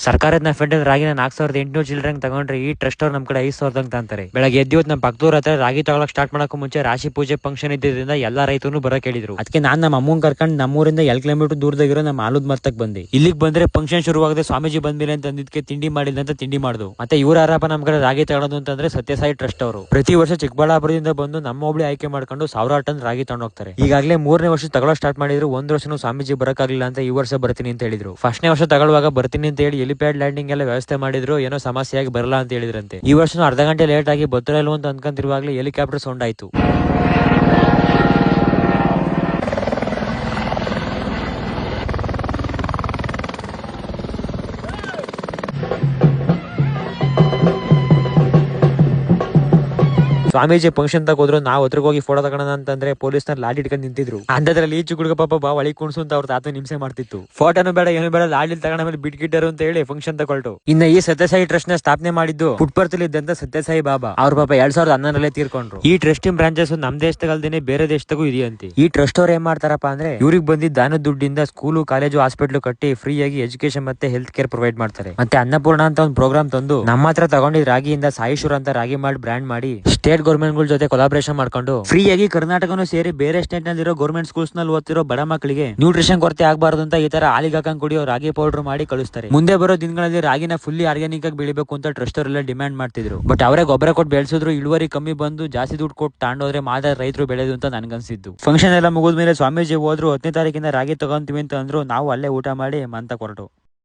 ಸರ್ಕಾರದ ಫೆಡ್ ರಾಗಿನ 4800 ಚಿಲ್ಡ್ರನ್ ತಗೊಂಡ್ರೆ ಈ ಟ್ರಸ್ಟ್ ಅವ್ರು ನಮ್ ಕಡೆ 5000 ಅಂತಾರೆ. ಬೆಳಗ್ಗೆ ಎದ್ದು ನಮ್ಮ ಪಕ್ಕದೂರ ಹತ್ರ ರಾಗಿ ತಗೊಳಕ್ ಸ್ಟಾರ್ಟ್ ಮಾಡಕ್ ಮುಂಚೆ ರಾಶಿ ಪೂಜೆ ಫಂಕ್ಷನ್ ಇದ್ದಿದ್ದರಿಂದ ಎಲ್ಲಾ ರೈತರು ಬರಕ್ ಹೇಳಿದ್ರು. ಅದಕ್ಕೆ ನಾನ್ ನಮ್ಮ ಅಮ್ಮನ್ ಕರ್ಕೊಂಡು ನಮ್ಮೂರಿಂದ 2 ಕಿಲೋಮೀಟರ್ ದೂರದಾಗಿರೋ ನಮ್ಮ ಆಲೂದ್ ಮರ್ತಕ್ ಬಂದೆ. ಇಲ್ಲಿಗೆ ಬಂದ್ರೆ ಫಂಕ್ಷನ್ ಶುರುವಾಗದೆ ಸ್ವಾಮೀಜಿ ಬಂದ್ಮೇಲೆ ಅಂತ ಅಂದಿದ್ಕೆ ತಿಂಡಿ ಮಾಡಿಲ್ಲ ತಿಂಡಿ ಮಾಡ್ದು. ಮತ್ತೆ ಇವ್ರ ಆರಾಪ ನಮ್ ಕಡೆ ರಾಗಿ ತಗೊಳೋದು ಅಂತಂದ್ರೆ ಸತ್ಯಸಾಯಿ ಟ್ರಸ್ಟ್ ಅವರು ಪ್ರತಿ ವರ್ಷ ಚಿಕ್ಕಬಳ್ಳಾಪುರದಿಂದ ಬಂದು ನಮ್ಮ ಒಬ್ಳಿ ಆಯ್ಕೆ ಮಾಡ್ಕೊಂಡು 1000 ಟನ್ ರಾಗಿ ತಗೊಂಡ್ ಹೋಗ್ತಾರೆ. ಈಗಾಗಲೇ 3ನೇ ವರ್ಷ ತಗೊಳ್ಳೋ ಸ್ಟಾರ್ಟ್ ಮಾಡಿದ್ರು. 1 ವರ್ಷನೂ ಸ್ವಾಮೀಜಿ ಬರಕ್ಕಾಗ್ಲಿಲ್ಲ ಅಂತ ಈ ವರ್ಷ ಬರ್ತೀನಿ ಅಂತ ಹೇಳಿದ್ರು. ಫಸ್ಟ್ನೇ ವರ್ಷ ತಗೊಳ್ಳುವಾಗ ಬರ್ತೀನಿ ಅಂತ ಹೇಳಿ ಹೆಲಿಪ್ಯಾಡ್ ಲ್ಯಾಂಡಿಂಗ್ ಎಲ್ಲ ವ್ಯವಸ್ಥೆ ಮಾಡಿದ್ರು. ಏನೋ ಸಮಸ್ಯೆಯಾಗಿ ಬರಲ್ಲ ಅಂತ ಹೇಳಿದ್ರಂತೆ. ಈ ವರ್ಷ ಅರ್ಧ ಗಂಟೆ ಲೇಟ್ ಆಗಿ ಬರ್ತಿರಲ್ಲ ಅಂತ ಅನ್ಕೊಂತಿರುವಾಗಲೇ ಹೆಲಿಕಾಪ್ಟರ್ ಸೌಂಡ್ ಆಯ್ತು. ಸ್ವಾಮೀಜಿ ಫಂಕ್ಷನ್ ಹೋದ್ರು ನಾವು ಹತ್ರಕ್ಕೆ ಹೋಗಿ ಫೋಟೋ ತಗೋಣ ಅಂತಂದ್ರೆ ಪೊಲೀಸ್ನ ಲಾಡಿ ಇಟ್ಕೊಂಡು ನಿಂತಿದ್ರು. ಅಂಥದ್ರಲ್ಲಿ ಈ ಚಿಕ್ಕ ಪಾಪ ಬಾ ಒಳಗೆ ಕುಣಿಸು ಅಂತ ಅವ್ರ ತಾತ ಹಿಂಸೆ ಮಾಡ್ತಿತ್ತು. ಫೋಟೋನು ಬೇಡ ಏನು ಬೇಡ ಲಾಡಿ ತಗೊಂಡ ಮೇಲೆ ಬಿಟ್ಗಿಟ್ಟರು ಅಂತ ಹೇಳಿ ಫಂಕ್ಷನ್ ತಗೊಳ್ತು. ಇನ್ನ ಈ ಸತ್ಯಸಾಯಿ ಟ್ರಸ್ಟ್ ನ ಸ್ಥಾಪನೆ ಮಾಡಿದ್ದು ಪುಟ್ಪರ್ತಲ್ಲಿ ಇದ್ದಂತ ಸತ್ಯಸಾಯಿ ಬಾಬಾ ಅವ್ರ ಪಾಪ 2011 ತೀರ್ಕೊಂಡ್ರು. ಈ ಟ್ರಸ್ಟ್ ಬ್ರಾಂಚಸ್ ನಮ್ ದೇಶದಲ್ದೇನೆ ಬೇರೆ ದೇಶದಾಗೂ ಇದೆಯಂತೆ. ಈ ಟ್ರಸ್ಟ್ ಅವ್ರು ಏನ್ ಮಾಡ್ತಾರಪ್ಪ ಅಂದ್ರೆ ಇವ್ರಿಗೆ ಬಂದಿದ್ದ ದಾನದ ದುಡ್ಡಿಂದ ಸ್ಕೂಲು ಕಾಲೇಜು ಹಾಸ್ಪಿಟ್ಲು ಕಟ್ಟಿ ಫ್ರೀ ಆಗಿ ಎಜುಕೇಶನ್ ಮತ್ತೆ ಹೆಲ್ತ್ ಕೇರ್ ಪ್ರೊವೈಡ್ ಮಾಡ್ತಾರೆ. ಮತ್ತೆ ಅನ್ನಪೂರ್ಣ ಅಂತ ಒಂದು ಪ್ರೋಗ್ರಾಮ್ ತಂದು ನಮ್ಮ ಹತ್ರ ತಗೊಂಡಿದ್ ರಾಗಿಯಿಂದ ಸಾಯಿಶೂರ್ ಅಂತ ರಾಗಿ ಮಾಡಿ ಬ್ರ್ಯಾಂಡ್ ಮಾಡಿ ಸ್ಟೇಟ್ ಗೌರ್ಮೆಂಟ್ ಗಳ ಜೊತೆ ಕೊಲಾಬ್ರೇಷನ್ ಮಾಡ್ಕೊಂಡು ಫ್ರೀ ಆಗಿ ಕರ್ನಾಟಕನೂ ಸೇರಿ ಬೇರೆ ಸ್ಟೇಟ್ ನಲ್ಲಿರೋ ಗೌರ್ಮೆಂಟ್ ಸ್ಕೂಲ್ಸ್ ನಲ್ಲಿ ಓದ್ತಿರೋ ಬಡ ಮಕ್ಕಳಿಗೆ ನ್ಯೂಟ್ರಿಷನ್ ಕೊರತೆ ಆಗಬಾರದು ಅಂತ ಈ ತರ ಹಾಲಿಗೆ ಹಾಕೊಂಡ್ ಕುಡಿಯೋ ರಾಗಿ ಪೌಡರ್ ಮಾಡಿ ಕಳಿಸ್ತಾರೆ. ಮುಂದೆ ಬರೋ ದಿನಗಳಲ್ಲಿ ರಾಗಿನ ಫುಲ್ಲಿ ಆರ್ಗ್ಯಾನಿಕ್ ಆಗಿ ಬೆಳಿಬೇಕು ಅಂತ ಟ್ರಸ್ಟ್ ಅವರೆಲ್ಲ ಡಿಮ್ಯಾಂಡ್ ಮಾಡ್ತಿದ್ರು. ಬಟ್ ಅವರೇ ಗೊಬ್ಬರ ಕೊಟ್ಟು ಬೆಳೆಸಿದ್ರು ಇಳುವರಿ ಕಮ್ಮಿ ಬಂದು ಜಾಸ್ತಿ ದುಡ್ಡು ಕೊಟ್ಟು ತಾಂಡೋದ್ರೆ ಮಾತ್ರ ರೈತರು ಬೆಳೆದು ಅಂತ ನನ್ಗನ್ಸಿದ್ದು. ಫಂಕ್ಷನ್ ಎಲ್ಲ ಮುಗಿದ್ಮೇಲೆ ಸ್ವಾಮೀಜಿ ಹೋದ್ರು 10ನೇ ತಾರೀಕಿಂದ ರಾಗಿ ತಗೊಂತೀವಿ ಅಂತ ಅಂದ್ರು. ನಾವು ಅಲ್ಲೇ ಊಟ ಮಾಡಿ ಮಂತ ಕೊರಟು.